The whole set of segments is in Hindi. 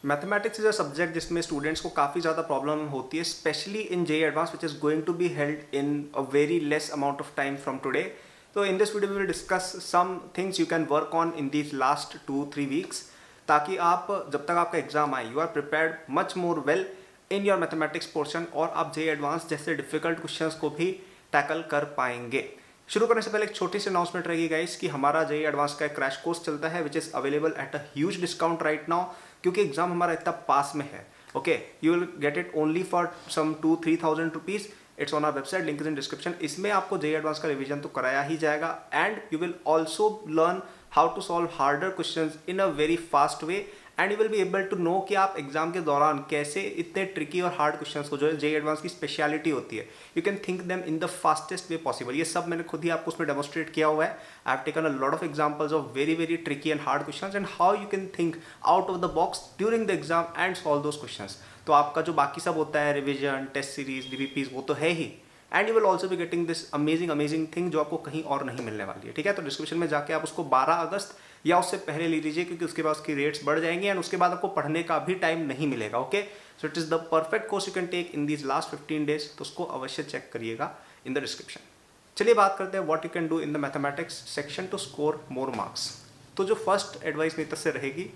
मैथमेटिक्स इज अ सब्जेक्ट जिसमें स्टूडेंट्स को काफ़ी ज़्यादा प्रॉब्लम होती है, specially in JEE advance which is going to be held in a very less amount of time from today. तो in this video we will discuss some things you can work on in these last 2-3 weeks, ताकि आप जब तक आपका एग्जाम आए you are prepared much more well in your mathematics portion और आप जेई एडवांस जैसे डिफिकल्ट क्वेश्चंस को भी टैकल कर पाएंगे. शुरू करने से पहले एक छोटी सी अनाउंसमेंट रहेगी गाइस कि हमारा जेई एडवांस का एक क्रैश कोर्स चलता है which is available at a huge discount right now, क्योंकि एग्जाम हमारा इतना पास में है. Okay, you will get it only for some 2-3,000 rupees. Its on our website, link is in description. इसमें आपको जेई एडवांस का रिवीजन तो कराया ही जाएगा and you will also learn how to solve harder questions in a very fast way and you will be able to know कि आप एग्जाम के दौरान कैसे इतने ट्रिकी और हार्ड क्वेश्चंस को, जो जेई एडवांस की स्पेशलिटी होती है, you can think them in the fastest way possible. ये सब मैंने खुद ही आपको उसमें डेमोस्ट्रेट किया हुआ है. I have taken a lot of examples of very very tricky and hard questions and how you can think out of the box during the exam and solve those questions. तो आपका जो बाकी सब होता है, रिविजन, टेस्ट सीरीज, डीबीपीज, वो तो है ही, एंड यू विल ऑल्सो भी गेटिंग दिस अमेजिंग थिंग जो आपको कहीं और नहीं मिलने वाली है. ठीक है, तो डिस्क्रिप्शन में जाके आप उसको 12 अगस्त या उससे पहले ले लीजिए, क्योंकि उसके बाद उसकी रेट्स बढ़ जाएंगे एंड उसके बाद आपको पढ़ने का भी टाइम नहीं मिलेगा. Okay, so it is the perfect course you can take in these last 15 days. तो उसको अवश्य चेक करिएगा इन द डिस्क्रिप्शन. चलिए बात करते हैं what you can do in the mathematics section two score more marks. तो जो फर्स्ट एडवाइस मेरी तरफ से रहेगी,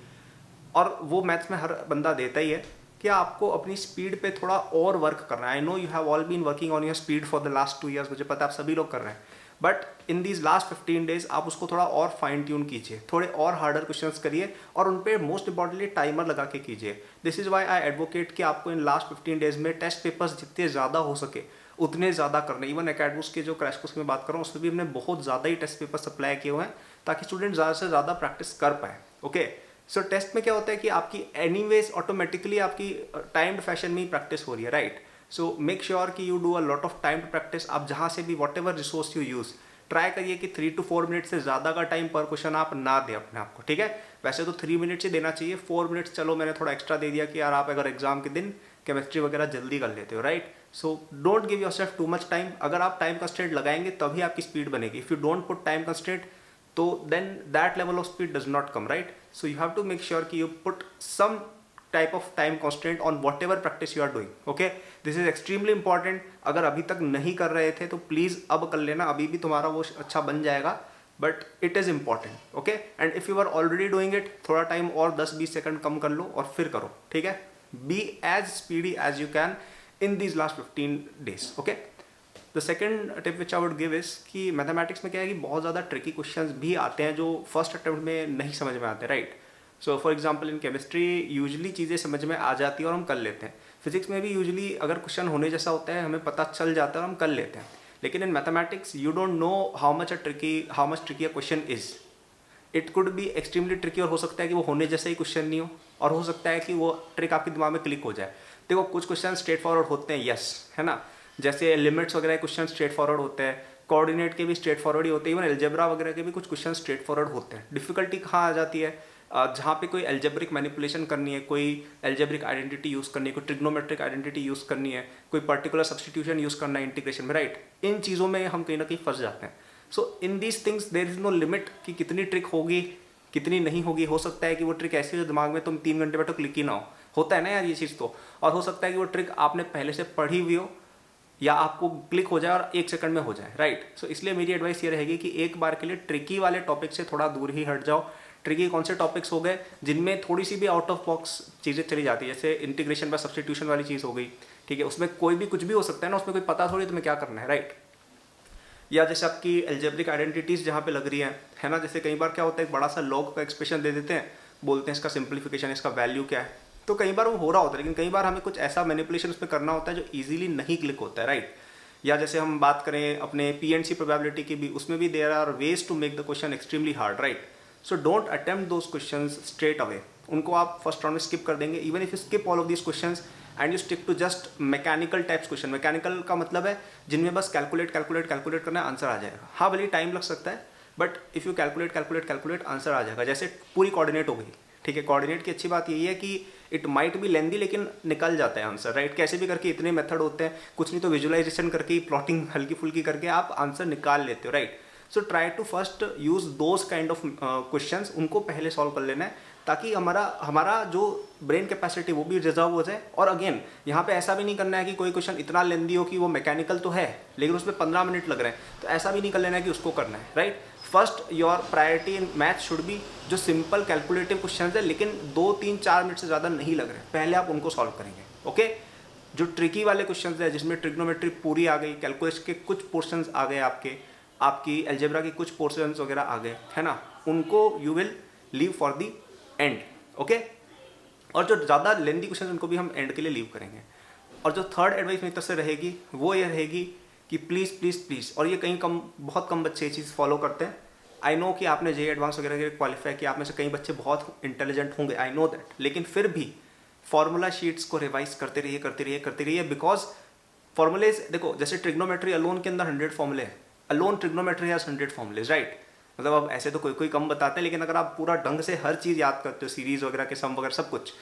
और वो मैथ्स में हर बंदा देता ही है, कि आपको अपनी स्पीड पे थोड़ा और वर्क करना है. I know you have all been working on your speed for the last 2 years, मुझे पता है आप सभी लोग कर रहे हैं, but in these last 15 days आप उसको थोड़ा और फाइन ट्यून कीजिए, थोड़े और हार्डर क्वेश्चंस करिए और उन पर मोस्ट इंपॉर्टेंटली टाइमर लगा के कीजिए. This is why I advocate कि आपको इन लास्ट 15 डेज में टेस्ट पेपर्स जितने ज़्यादा हो सके उतने ज़्यादा करने. इवन एकेडमिक्स के जो क्रैश कोर्स की मैं बात कर रहा हूँ उसमें भी हमने बहुत ज़्यादा ही टेस्ट पेपर सप्लाई किए हुए हैं, ताकि स्टूडेंट ज़्यादा से ज़्यादा प्रैक्टिस कर पाए. ओके, सो टेस्ट में क्या होता है कि आपकी एनीवेज ऑटोमेटिकली आपकी टाइम्ड फैशन में ही प्रैक्टिस हो रही है, राइट. सो मेक श्योर कि you do a lot of time to practice. आप जहाँ से भी whatever resource you use, try करिए कि 3 to 4 मिनट से ज़्यादा का टाइम पर क्वेश्चन आप ना दें अपने आप को. ठीक है, वैसे तो 3 मिनट्स ही देना चाहिए, 4 मिनट्स चलो मैंने थोड़ा एक्स्ट्रा दे दिया कि यार आप अगर एग्जाम के दिन केमिस्ट्री वगैरह जल्दी कर लेते हो, right. So don't give yourself too much time. अगर आप टाइम कंस्ट्रेंट लगाएंगे तभी आपकी स्पीड बनेगी. If you don't put time constraint, तो then that level of speed does not come, right. So you have to make sure कि you put some type of time constraint on whatever practice you are doing. Okay, this is extremely important. अगर अभी तक नहीं कर रहे थे तो प्लीज़ अब कर लेना, अभी भी तुम्हारा वो अच्छा बन जाएगा, but it is important. Okay, and if you are already doing it, थोड़ा टाइम और 10-20 सेकंड कम कर लो और फिर करो. ठीक है, be as speedy as you can in these last 15 days. Okay, the second tip which I would give is कि मैथमेटिक्स में क्या है कि बहुत ज़्यादा ट्रिकी क्वेश्चंस भी आते हैं जो फर्स्ट अटेम्प्ट में नहीं समझ में आते, right. So for example in chemistry usually चीज़ें समझ में आ जाती है और हम कर लेते हैं. फिजिक्स में भी यूजुअली अगर क्वेश्चन होने जैसा होता है हमें पता चल जाता है और हम कर लेते हैं. लेकिन in mathematics you don't know how much tricky a question is. It could be extremely tricky, और हो सकता है कि वो होने जैसा ही क्वेश्चन नहीं हो, और हो सकता है कि वो ट्रिक आपके दिमाग में क्लिक हो जाए. देखो, कुछ क्वेश्चन स्ट्रेट फॉरवर्ड होते हैं, यस, है ना, जैसे लिमिट्स वगैरह क्वेश्चन स्ट्रेट फॉरवर्ड होते हैं, कोऑर्डिनेट के भी स्ट्रेट फॉरवर्ड ही होते हैं, इवन अलजेब्रा वगैरह के भी कुछ क्वेश्चन स्ट्रेट फॉरवर्ड होते हैं. डिफिकल्टी कहाँ आ जाती है, जहाँ पे कोई एल्जेब्रिक मैनिपुलेशन करनी है, कोई एल्जेब्रिक आइडेंटिटी यूज़ करनी है, कोई ट्रिग्नोमेट्रिक आइडेंटिटी यूज़ करनी है, कोई पर्टिकुलर सब्स्टिट्यूशन यूज़ करना है इंटीग्रेशन में, राइट. इन चीज़ों में हम कहीं ना कहीं फंस जाते हैं. So in these things there is no limit कि कितनी ट्रिक होगी कितनी नहीं होगी. हो सकता है कि वो ट्रिक ऐसी हो दिमाग में तुम 3 घंटे बैठो क्लिक ही ना हो, होता है ना यार ये चीज़ तो. और हो सकता है कि वो ट्रिक आपने पहले से पढ़ी हुई हो या आपको क्लिक हो जाए और 1 सेकंड में हो जाए, राइट. सो इसलिए मेरी एडवाइस ये रहेगी कि एक बार के लिए ट्रिकी वाले टॉपिक से थोड़ा दूर ही हट जाओ. ट्रिकी कौन से टॉपिक्स हो गए जिनमें थोड़ी सी भी आउट ऑफ बॉक्स चीज़ें चली जाती है, जैसे इंटीग्रेशन বা सब्स्टिट्यूशन वाली चीज़ हो गई. ठीक है, उसमें कोई भी कुछ भी हो सकता है ना, उसमें कोई पता थोड़ी तुम्हें क्या करना है, राइट. या जैसे आपकी एल्जेब्रिक आइडेंटिटीज़ जहाँ पे लग रही है ना, जैसे कई बार क्या होता है एक बड़ा सा लॉग का एक्सप्रेशन दे देते हैं, बोलते हैं इसका सिंप्लीफिकेशन, इसका वैल्यू क्या है. तो कई बार वो हो रहा होता है, लेकिन कई बार हमें कुछ ऐसा मैनिपुलेशन उस पर करना होता है जो ईजिली नहीं क्लिक होता है, राइट. या जैसे हम बात करें अपने पीएनसी प्रोबेबिलिटी की भी, उसमें भी there are ways to make the question extremely hard, right. So don't attempt those questions straight away. उनको आप फर्स्ट राउंड में स्किप कर देंगे. Even if you skip all of these questions and you stick to just mechanical types question. Mechanical का मतलब है जिनमें बस कैलकुलेट करना आंसर आ जाएगा. हाँ, भले टाइम लग सकता है, but if you calculate answer आ जाएगा. जैसे पूरी कोऑर्डिनेट हो गई, ठीक है. कोऑर्डिनेट की अच्छी बात यही है कि इट माइट बी लेंदी, लेकिन निकल जाता है आंसर, राइट. कैसे भी करके इतने मेथड होते हैं, कुछ नहीं तो विजुअलाइजेशन करके, प्लॉटिंग हल्की फुल्की करके आप आंसर निकाल लेते हो, right. So try to first use those kind of questions, उनको पहले सॉल्व कर लेना है, ताकि हमारा जो ब्रेन कैपेसिटी वो भी रिजर्व हो जाए। और अगेन यहाँ पे ऐसा भी नहीं करना है कि कोई क्वेश्चन इतना लेंदी हो कि वो मैकेनिकल तो है लेकिन उसमें 15 मिनट लग रहे हैं, तो ऐसा भी नहीं कर लेना है कि उसको करना है, right. First your priority in math should be जो सिंपल कैलकुलेटिव क्वेश्चन है लेकिन 2, 3, 4 मिनट से ज़्यादा नहीं लग रहे, पहले आप उनको सॉल्व करेंगे, ओके। जो ट्रिकी वाले क्वेश्चन है जिसमें ट्रिग्नोमेट्री पूरी आ गई, कैलकुलस के कुछ पोर्शंस आ गए, आपकी एल्जेब्रा के कुछ पोर्शंस वगैरह आ गए, है ना, उनको you will leave for the and, okay. और जो ज़्यादा लेंदी क्वेश्चन उनको भी हम एंड के लिए लीव करेंगे। और जो थर्ड एडवाइस मेरी तरफ से रहेगी वो ये रहेगी कि प्लीज़ प्लीज़ प्लीज़, और ये बहुत कम बच्चे ये चीज़ फॉलो करते हैं। आई नो कि आपने जे एडवांस वगैरह के क्वालिफाई किया, आप में से कई बच्चे बहुत इंटेलिजेंट होंगे, आई नो दैट, लेकिन फिर भी फॉर्मूला शीट्स को रिवाइज करते रहिए बिकॉज फॉर्मूलेज देखो, जैसे ट्रिग्नोमेट्री अलोन के अंदर 100 फॉर्मूले हैं, alone trigonometry has 100 formulas, right. मतलब अब ऐसे तो कोई कम बताते हैं, लेकिन अगर आप पूरा ढंग से हर चीज़ याद करते हो, सीरीज वगैरह के सम वगैरह सब कुछ,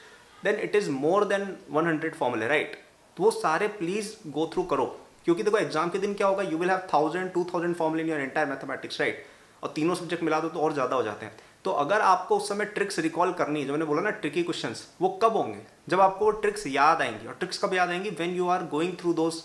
then it is more than 100 फॉर्मूले, राइट। तो वो सारे प्लीज़ गो थ्रू करो, क्योंकि देखो एग्जाम के दिन क्या होगा, यू विल हैव 1000-2000 फॉर्मूले in your entire mathematics, right. और तीनों सब्जेक्ट मिला दो तो और ज़्यादा हो जाते हैं। तो अगर आपको उस समय ट्रिक्स रिकॉल करनी है, जो मैंने बोला ना ट्रिकी क्वेश्चंस, वो कब होंगे, जब आपको ट्रिक्स याद आएंगी। और ट्रिक्स कब याद आएंगी, when you are going through those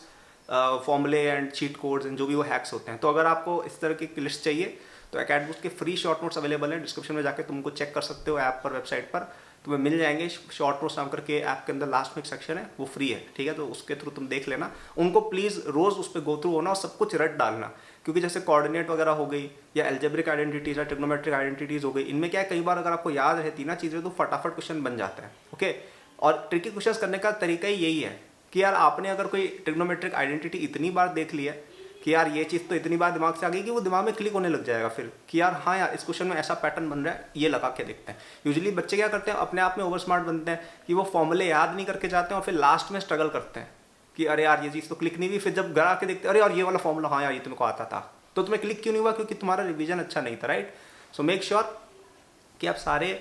फॉर्मूले एंड चीट कोड्स एंड जो भी वो हैक्स होते हैं। तो अगर आपको इस तरह की लिस्ट चाहिए तो अकेडबूस्ट के फ्री शॉर्ट नोट्स अवेलेबल हैं, डिस्क्रिप्शन में जाके तुमको चेक कर सकते हो, ऐप पर, वेबसाइट पर तुम्हें मिल जाएंगे। शॉर्ट नोट्स नाम करके ऐप के अंदर लास्ट में एक सेक्शन है, वो फ्री है, ठीक है। तो उसके थ्रू तुम देख लेना, उनको प्लीज़ रोज़ उस पर गो थ्रू होना और सब कुछ रट डालना, क्योंकि जैसे कोऑर्डिनेट वगैरह हो गई या एल्जेब्रिक आइडेंटिटीज या ट्रिग्नोमेट्रिक आइडेंटिटीज हो गई, इनमें क्या है, कई बार अगर आपको याद रहती ना चीज़ें तो फटाफट क्वेश्चन बन जाता है, ओके। और ट्रिकी क्वेश्चन करने का तरीका ही यही है कि यार आपने अगर कोई ट्रिग्नोमेट्रिक आइडेंटिटी इतनी बार देख ली है कि यार ये चीज़ तो इतनी बार दिमाग से आ गई कि वो दिमाग में क्लिक होने लग जाएगा फिर कि यार हाँ यार इस क्वेश्चन में ऐसा पैटर्न बन रहा है, ये लगा के देखते हैं। यूजुअली बच्चे क्या करते हैं, अपने आप में ओवर स्मार्ट बनते हैं कि वो फॉर्मूले याद नहीं करके जाते हैं और फिर लास्ट में स्ट्रगल करते हैं कि अरे यार ये चीज़ तो क्लिक नहीं हुई, फिर जब घर आके देखते हैं अरे यार ये वाला फॉर्मूला हाँ यार ये तुमको आता था, तो तुम्हें क्लिक क्यों नहीं हुआ, क्योंकि तुम्हारा रिविजन अच्छा नहीं था, राइट। सो मेक श्योर कि आप सारे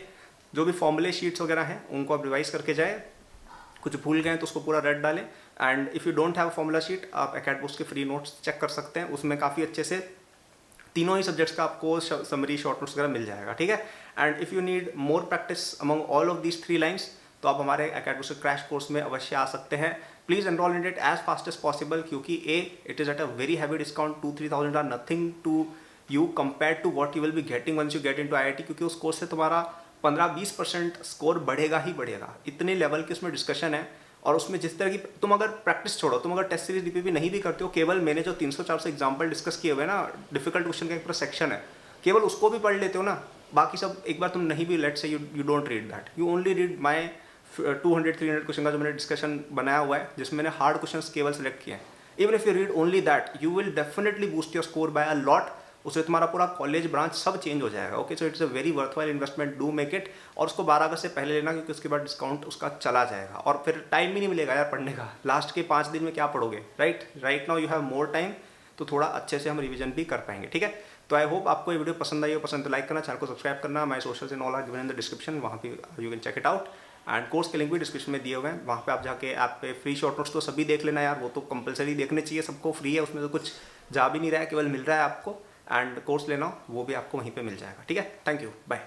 जो भी फॉर्मूले शीट्स वगैरह हैं उनको आप रिवाइज करके जाए, कुछ भूल गए तो उसको पूरा रट डालें। And if you don't have formula sheet, आप अकेडबूस्ट के फ्री नोट्स चेक कर सकते हैं, उसमें काफ़ी अच्छे से तीनों ही सब्जेक्ट्स का आपको समरी शॉर्ट नोट्स वगैरह मिल जाएगा, ठीक है। And if you need more practice among all of these 3 lines, तो आप हमारे अकेडबूस्ट के क्रैश कोर्स में अवश्य आ सकते हैं। Please enrol in it as fast as possible, क्योंकि it is at a very heavy discount, 2-3,000 are nothing to you compare to what you will be getting once you get in to IIT, क्योंकि उस कोर्स से तुम्हारा 15-20% स्कोर बढ़ेगा ही बढ़ेगा। इतने लेवल की उसमें डिस्कशन है, और उसमें जिस तरह की तुम अगर प्रैक्टिस छोड़ो, तुम अगर टेस्ट सीरीज DPP नहीं भी करते हो, केवल मैंने जो 300-400 एग्जाम्पल डिस्कस किए हुए हैं ना, डिफिकल्ट क्वेश्चन का एक पूरा सेक्शन है, केवल उसको भी पढ़ लेते हो ना, बाकी सब एक बार तुम नहीं भी, let's say you don't read that, you only read my 200-300 question का जो मैंने डिस्कशन बनाया हुआ है, जिसमें मैंने हार्ड क्वेश्चन केवल सेलेक्ट किए हैं। Even if you read only that, you will definitely boost your score bye a lot. उससे तुम्हारा पूरा कॉलेज ब्रांच सब चेंज हो जाएगा, okay. So it's a very worthwhile investment, do make it. और उसको 12 अगस्त से पहले लेना, क्योंकि उसके बाद डिस्काउंट उसका चला जाएगा और फिर टाइम भी नहीं मिलेगा यार पढ़ने का। लास्ट के 5 दिन में क्या पढ़ोगे, right now you have more time, तो थोड़ा अच्छे से हम रिवीजन भी कर पाएंगे, ठीक है। तो आई होप आपको ये वीडियो पसंद आई हो, पसंद तो लाइक करना, चैनल को सब्सक्राइब करना। My socials and all are given in the description, वहाँ पे you can check it out. And course के लिंक भी डिस्क्रिप्शन में दिए हुए हैं, वहाँ पे आप जाके ऐप पे फ्री शॉर्ट नोट्स तो सभी देख लेना यार, वो तो कंपलसरी देखने चाहिए सबको, फ्री है, उसमें तो कुछ जा भी नहीं रहा है, केवल मिल रहा है आपको। एंड कोर्स लेना वो भी आपको वहीं पे मिल जाएगा, ठीक है। Thank you, bye.